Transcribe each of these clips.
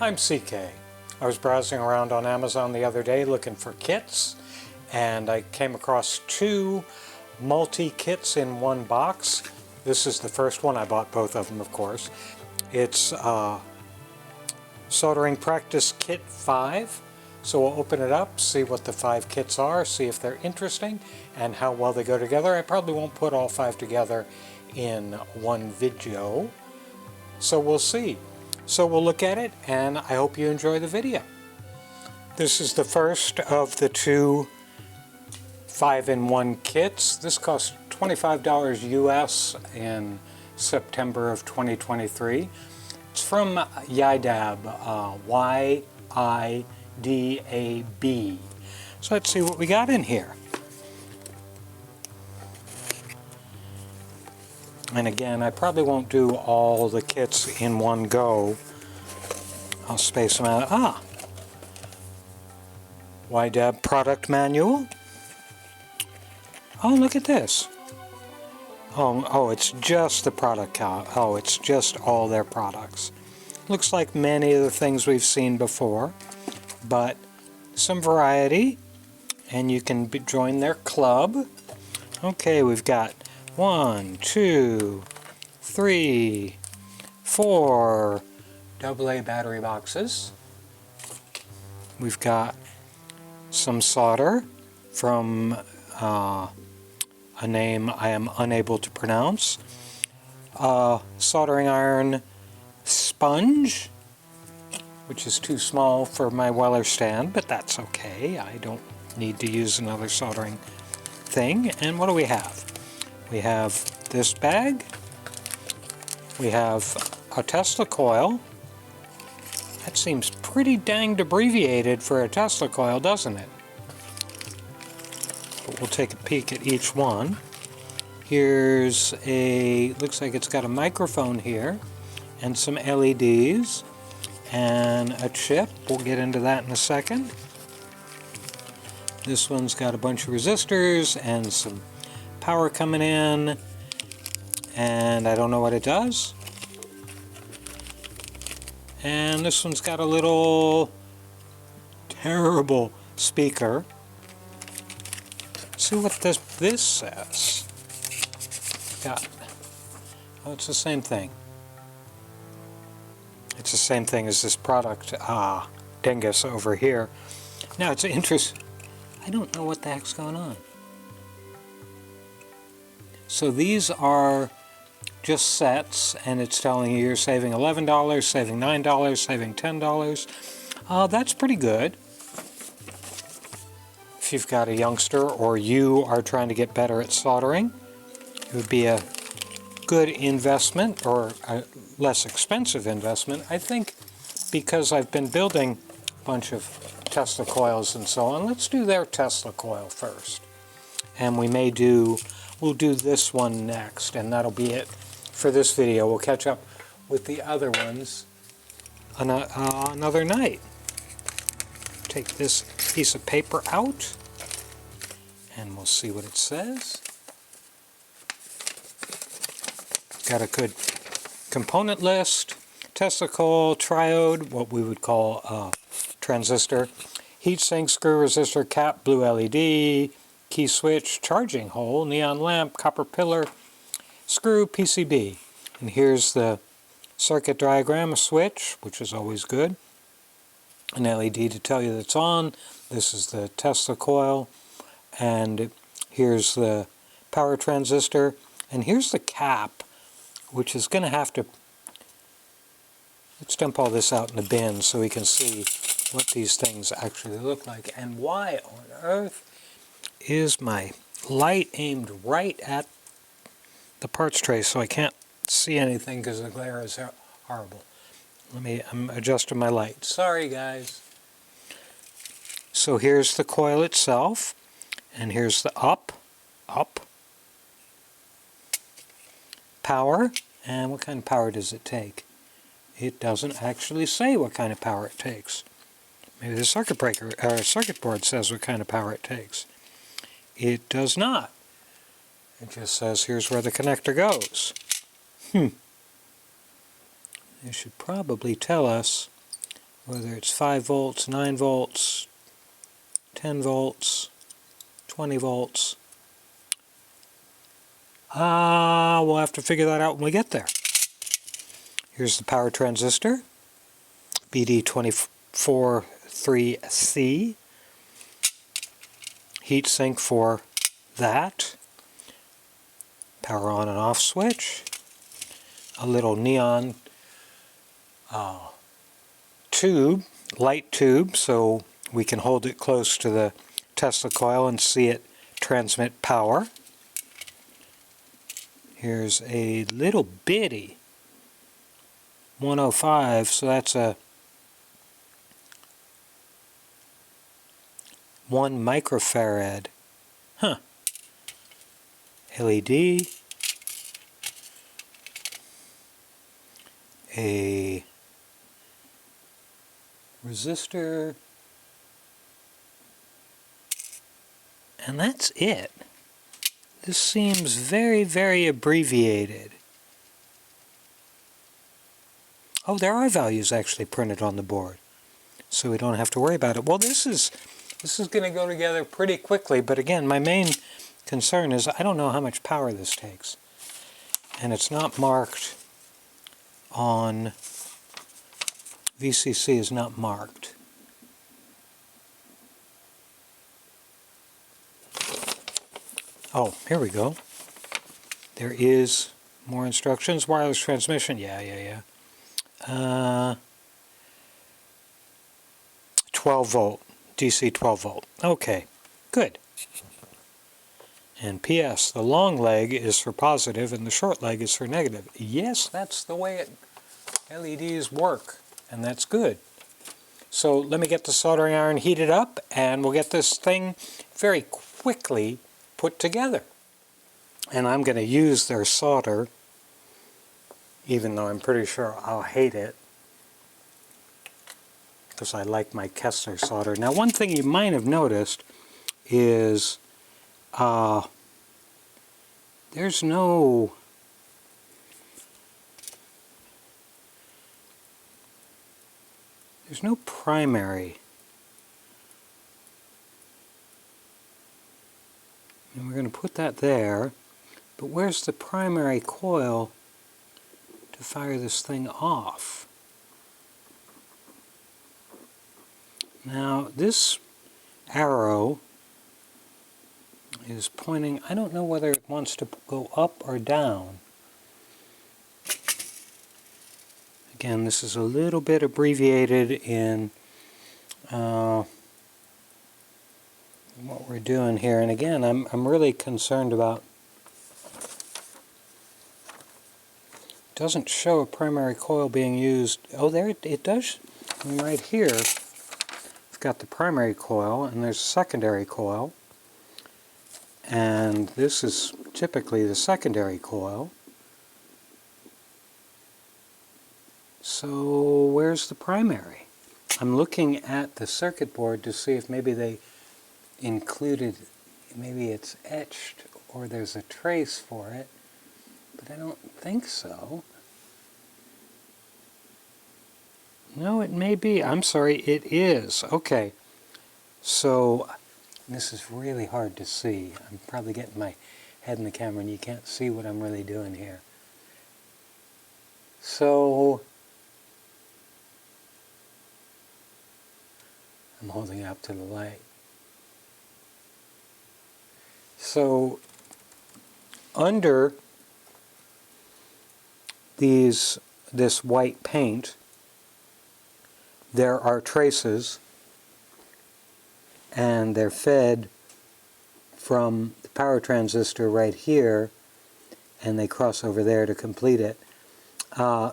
I'm CK. I was browsing around on Amazon the other day looking for kits, and I came across two multi-kits in one box. This is the first one. I bought both of them, of course. It's Soldering Practice Kit 5. So we'll open it up, see what the 5 kits are, see if they're interesting and how well they go together. I probably won't put all 5 together in one video, so we'll see. So we'll look at it, and I hope you enjoy the video. This is the first of the two 5-in-1 kits. This cost $25 US in September of 2023. It's from YIDAB, YIDAB. So let's see what we got in here. And again, I probably won't do all the kits in one go. I'll space them out. YIDAB product manual. Oh, look at this. Oh, it's just the product count. Oh, it's just all their products. Looks like many of the things we've seen before, but some variety, and you can join their club. Okay, we've got 1, 2, 3, 4 AA battery boxes. We've got some solder from a name I am unable to pronounce. Soldering iron sponge, which is too small for my Weller stand, but that's okay. I don't need to use another soldering thing. And what do we have? We have this bag. We have a Tesla coil. That seems pretty danged abbreviated for a Tesla coil, doesn't it? But we'll take a peek at each one. Here's looks like it's got a microphone here, and some LEDs, and a chip. We'll get into that in a second. This one's got a bunch of resistors and some power coming in, and I don't know what it does. And this one's got a little terrible speaker. Let's see what this says. Oh, it's the same thing. It's the same thing as this product, dingus over here. Now it's interesting. I don't know what the heck's going on. So these are just sets, and it's telling you you're saving $11, saving $9, saving $10. That's pretty good. If you've got a youngster or you are trying to get better at soldering, it would be a good investment, or a less expensive investment, I think, because I've been building a bunch of Tesla coils and so on. Let's do their Tesla coil first. And we'll do this one next, and that'll be it for this video. We'll catch up with the other ones another night. Take this piece of paper out, and we'll see what it says. Got a good component list. Tesla coil, triode, what we would call a transistor, heatsink, screw, resistor, cap, blue LED, key switch, charging hole, neon lamp, copper pillar, screw, PCB. And here's the circuit diagram, a switch, which is always good, an LED to tell you that it's on. This is the Tesla coil, and here's the power transistor, and here's the cap, which is going to have to, let's dump all this out in the bin so we can see what these things actually look like. And why on earth is my light aimed right at the parts tray so I can't see anything because the glare is horrible? I'm adjusting my light. Sorry, guys. So here's the coil itself, and here's the up, power, and what kind of power does it take? It doesn't actually say what kind of power it takes. Maybe the circuit breaker or circuit board says what kind of power it takes. It does not. It just says here's where the connector goes. It should probably tell us whether it's 5 volts, 9 volts, 10 volts, 20 volts. We'll have to figure that out when we get there. Here's the power transistor, BD243C. Heat sink for that. Power on and off switch. A little neon tube, light tube, so we can hold it close to the Tesla coil and see it transmit power. Here's a little bitty 105, so that's a 1 microfarad. Huh. LED. A resistor. And that's it. This seems very, very abbreviated. Oh, there are values actually printed on the board, so we don't have to worry about it. Well, this is going to go together pretty quickly, but again, my main concern is I don't know how much power this takes. And it's not marked on, VCC is not marked. Oh, here we go. There is more instructions. Wireless transmission. Yeah. 12 volt. DC 12 volt. Okay, good. And PS, the long leg is for positive and the short leg is for negative. Yes, that's the way LEDs work, and that's good. So let me get the soldering iron heated up and we'll get this thing very quickly put together. And I'm going to use their solder, even though I'm pretty sure I'll hate it, because I like my Kessler solder. Now, one thing you might have noticed is there's no primary. And we're going to put that there, but where's the primary coil to fire this thing off? Now, this arrow is pointing, I don't know whether it wants to go up or down. Again, this is a little bit abbreviated in what we're doing here, and again, I'm really concerned about. It doesn't show a primary coil being used. Oh, there it does. Right here, it's got the primary coil, and there's a secondary coil, and this is typically the secondary coil. So where's the primary? I'm looking at the circuit board to see if maybe they included, maybe it's etched or there's a trace for it, but I don't think so. No, it may be. I'm sorry, it is. Okay. So this is really hard to see. I'm probably getting my head in the camera and you can't see what I'm really doing here. So I'm holding it up to the light. So under this white paint, there are traces, and they're fed from the power transistor right here, and they cross over there to complete it.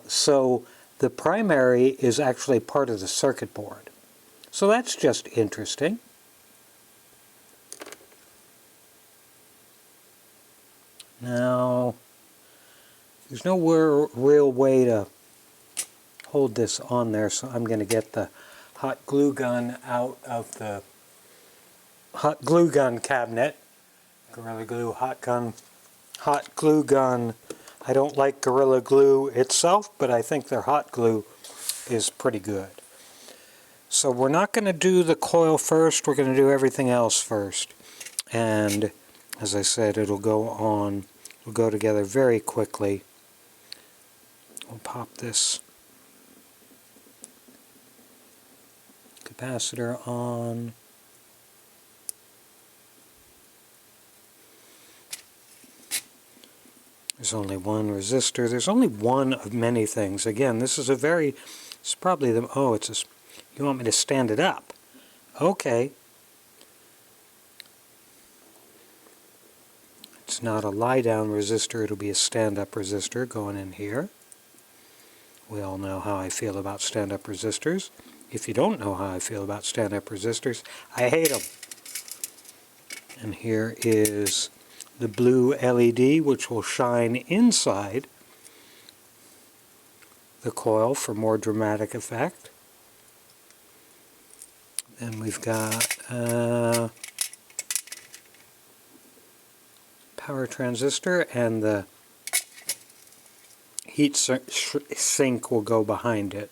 So the primary is actually part of the circuit board. So that's just interesting. Now, there's no real way to hold this on there, so I'm going to get the hot glue gun out of the hot glue gun cabinet. Gorilla Glue hot glue gun. I don't like Gorilla Glue itself, but I think their hot glue is pretty good. So we're not going to do the coil first, we're going to do everything else first. And as I said, it'll go together very quickly. We'll pop this capacitor on. There's only one resistor. There's only one of many things. Again, this is it's probably the, oh, you want me to stand it up? Okay. It's not a lie-down resistor, it'll be a stand-up resistor going in here. We all know how I feel about stand-up resistors. If you don't know how I feel about stand-up resistors, I hate them. And here is the blue LED, which will shine inside the coil for more dramatic effect. Then we've got power transistor, and the heat sink will go behind it.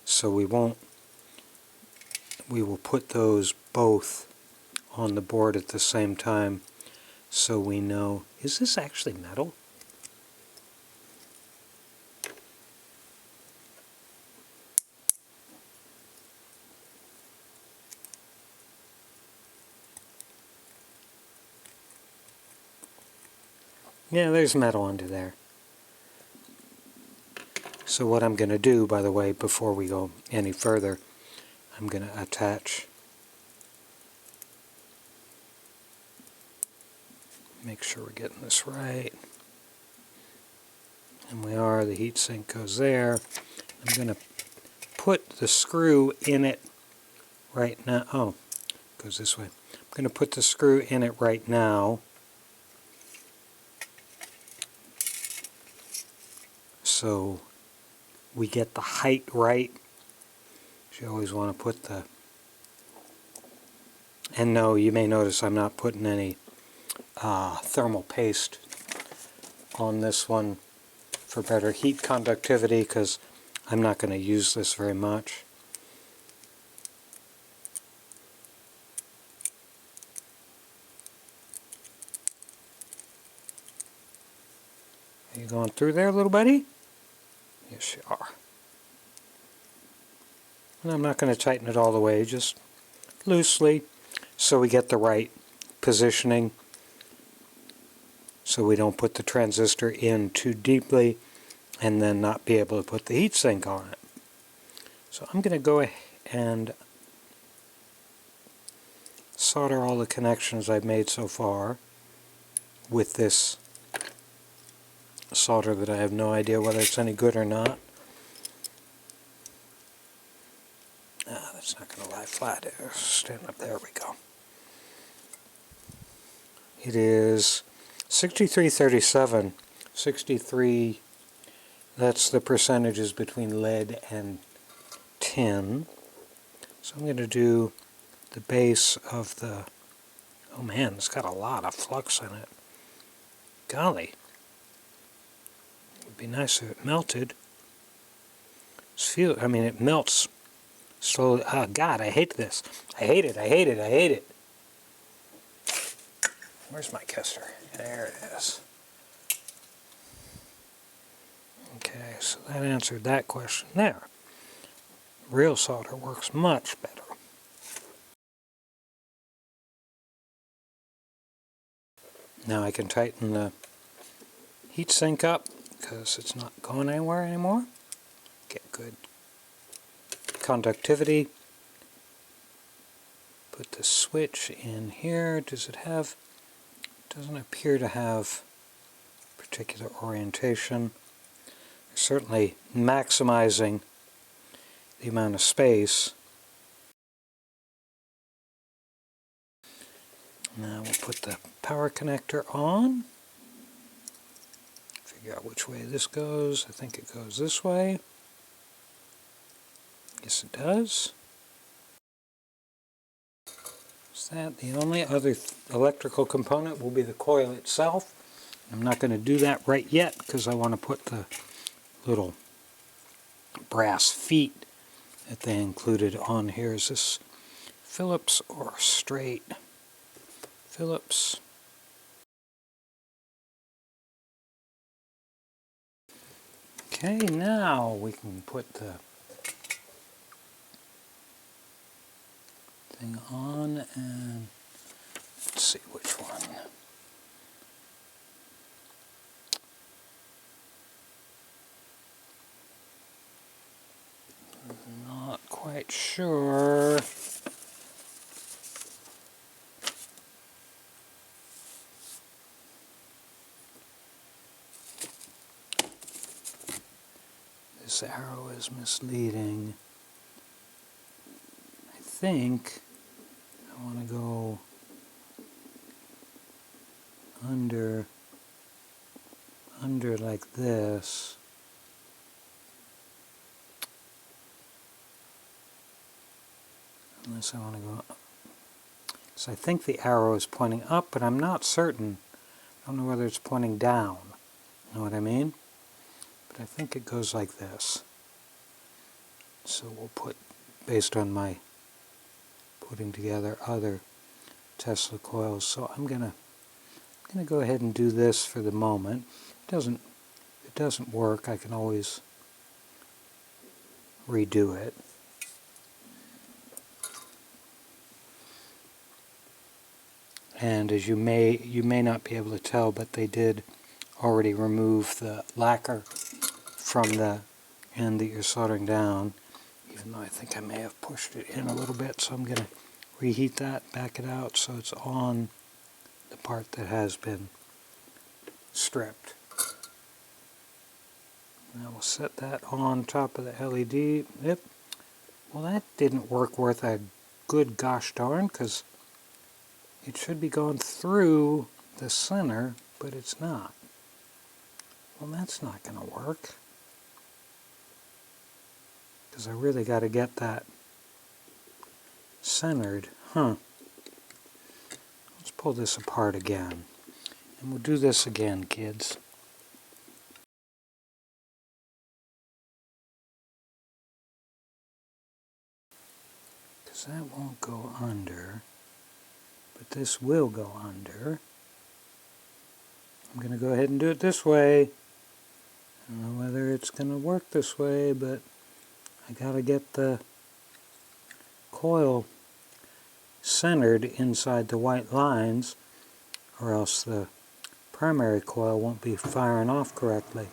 So we will put those both on the board at the same time, so we know, is this actually metal? Yeah, there's metal under there. So what I'm going to do, by the way, before we go any further, I'm going to attach, make sure we're getting this right. And we are, the heat sink goes there. I'm going to put the screw in it right now. Oh, it goes this way. I'm going to put the screw in it right now. So we get the height right. You always want to put the, and no, you may notice I'm not putting any thermal paste on this one for better heat conductivity, because I'm not going to use this very much. Are you going through there, little buddy? Yes, you are. And I'm not going to tighten it all the way, just loosely, so we get the right positioning, so we don't put the transistor in too deeply and then not be able to put the heatsink on it. So I'm going to go ahead and solder all the connections I've made so far with this solder that I have no idea whether it's any good or not. That's not going to lie flat. Stand up. There we go. It is 6337. 63, that's the percentages between lead and tin. So I'm going to do the base of the, oh man, it's got a lot of flux in it. Golly. It would be nice if it melted. I mean, it melts slowly. Oh God, I hate this. I hate it, I hate it, I hate it. Where's my Kester? There it is. Okay, so that answered that question there. Real solder works much better. Now I can tighten the heatsink up because it's not going anywhere anymore. Get good conductivity. Put the switch in here. Does it have, doesn't appear to have particular orientation. Certainly maximizing the amount of space. Now we'll put the power connector on. Figure out which way this goes. I think it goes this way. Yes, it does. Is that the only other electrical component will be the coil itself. I'm not going to do that right yet because I want to put the little brass feet that they included on here. Is this Phillips or straight? Phillips. Okay, now we can put the thing on, and let's see which one. Not quite sure. This arrow is misleading. I think I want to go under like this. Unless I want to go up. So I think the arrow is pointing up, but I'm not certain. I don't know whether it's pointing down. You know what I mean? But I think it goes like this. So we'll put, based on my putting together other Tesla coils. So I'm gonna go ahead and do this for the moment. If it doesn't work, I can always redo it. And as you may not be able to tell, but they did already remove the lacquer from the end that you're soldering down, even though I think I may have pushed it in a little bit. So I'm going to reheat that, back it out so it's on the part that has been stripped. Now we'll set that on top of the LED. Yep. Well, that didn't work worth a good gosh darn, because it should be going through the center, but it's not. Well, that's not going to work, because I really got to get that centered. Let's pull this apart again. And we'll do this again, kids. Because that won't go under, but this will go under. I'm going to go ahead and do it this way. I don't know whether it's going to work this way, but I got to get the coil centered inside the white lines, or else the primary coil won't be firing off correctly.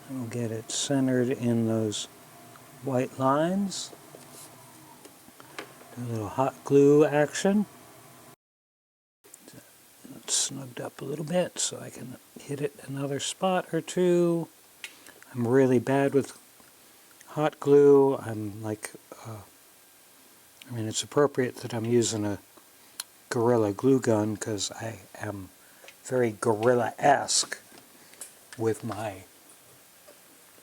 We'll get it centered in those white lines. Do a little hot glue action. It's snugged up a little bit so I can hit it another spot or two. I'm really bad with hot glue. I'm like, I mean, it's appropriate that I'm using a Gorilla glue gun, because I am very Gorilla-esque with my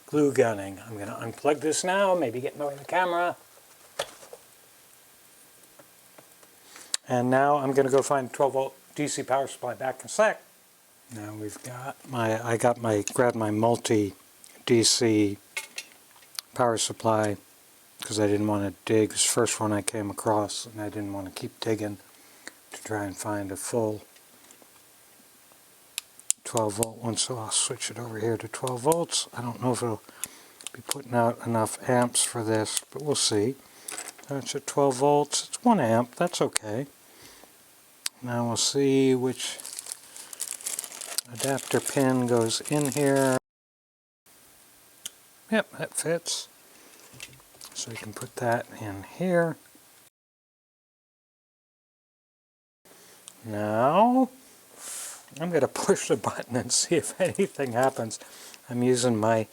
glue gunning. I'm going to unplug this now, maybe get in the way of the camera. And now I'm going to go find 12-volt DC power supply. Back in a sec. Now we've got grabbed my multi-DC power supply, because I didn't want to dig. This first one I came across, and I didn't want to keep digging to try and find a full 12-volt one, so I'll switch it over here to 12 volts. I don't know if it'll be putting out enough amps for this, but we'll see. That's at 12 volts. It's 1 amp. That's okay. Now we'll see which adapter pin goes in here. Yep, that fits. So we can put that in here. Now I'm going to push the button and see if anything happens. I'm using my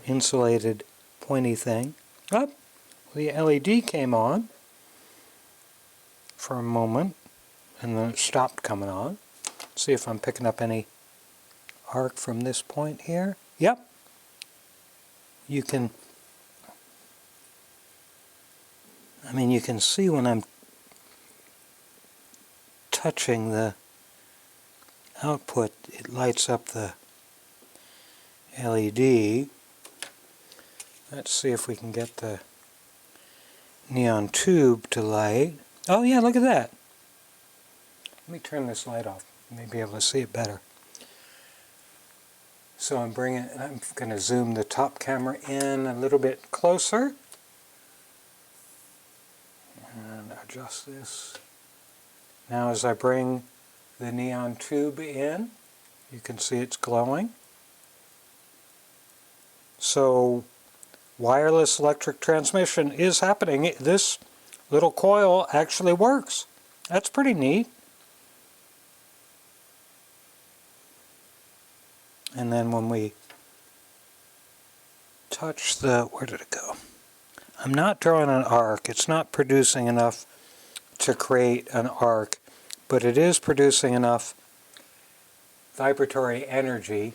insulated pointy thing. Oh, the LED came on for a moment, and then it stopped coming on. See if I'm picking up any arc from this point here. Yep. You can see when I'm touching the output, it lights up the LED. Let's see if we can get the neon tube to light. Oh yeah, look at that. Let me turn this light off. You may be able to see it better. So I'm going to zoom the top camera in a little bit closer. And adjust this. Now as I bring the neon tube in, you can see it's glowing. So wireless electric transmission is happening. This little coil actually works. That's pretty neat. And then when we touch the, where did it go? I'm not drawing an arc. It's not producing enough to create an arc, but it is producing enough vibratory energy.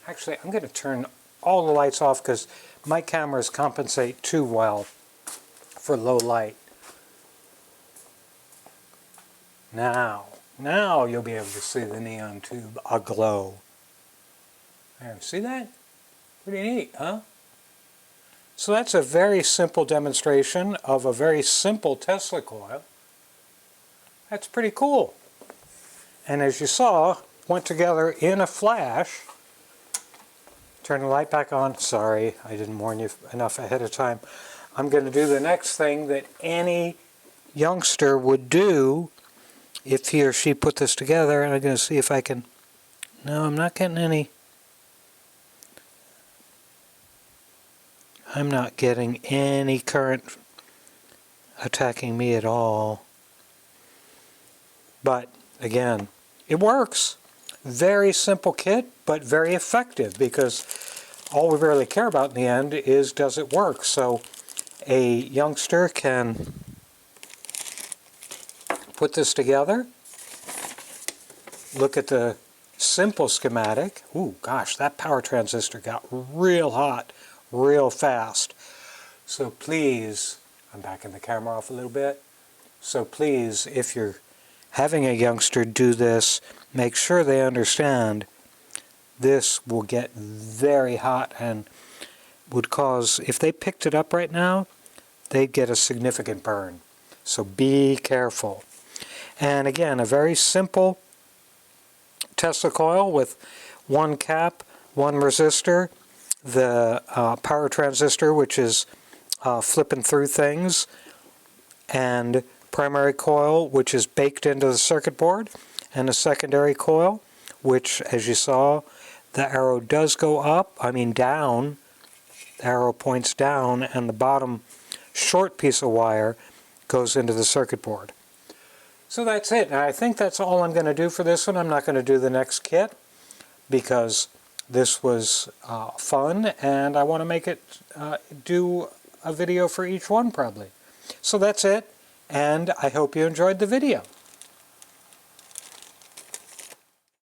Actually, I'm going to turn all the lights off because my cameras compensate too well for low light. Now you'll be able to see the neon tube aglow. There, see that? Pretty neat, huh? So that's a very simple demonstration of a very simple Tesla coil. That's pretty cool. And as you saw, went together in a flash. Turn the light back on. Sorry, I didn't warn you enough ahead of time. I'm going to do the next thing that any youngster would do if he or she put this together, and I'm going to see if I can... No, I'm not getting any... I'm not getting any current attacking me at all. But, again, it works. Very simple kit, but very effective, because all we really care about in the end is, does it work? So a youngster can put this together, look at the simple schematic. Ooh, gosh, that power transistor got real hot real fast. So please, I'm backing the camera off a little bit. So please, if you're having a youngster do this, make sure they understand this will get very hot and would cause, if they picked it up right now, they'd get a significant burn. So be careful. And again, a very simple Tesla coil with one cap, one resistor, the power transistor, which is flipping through things, and primary coil, which is baked into the circuit board, and a secondary coil, which, as you saw, the arrow does go up, down, the arrow points down, and the bottom short piece of wire goes into the circuit board. So that's it. And I think that's all I'm going to do for this one. I'm not going to do the next kit, because this was fun, and I want to make it do a video for each one probably. So that's it, and I hope you enjoyed the video.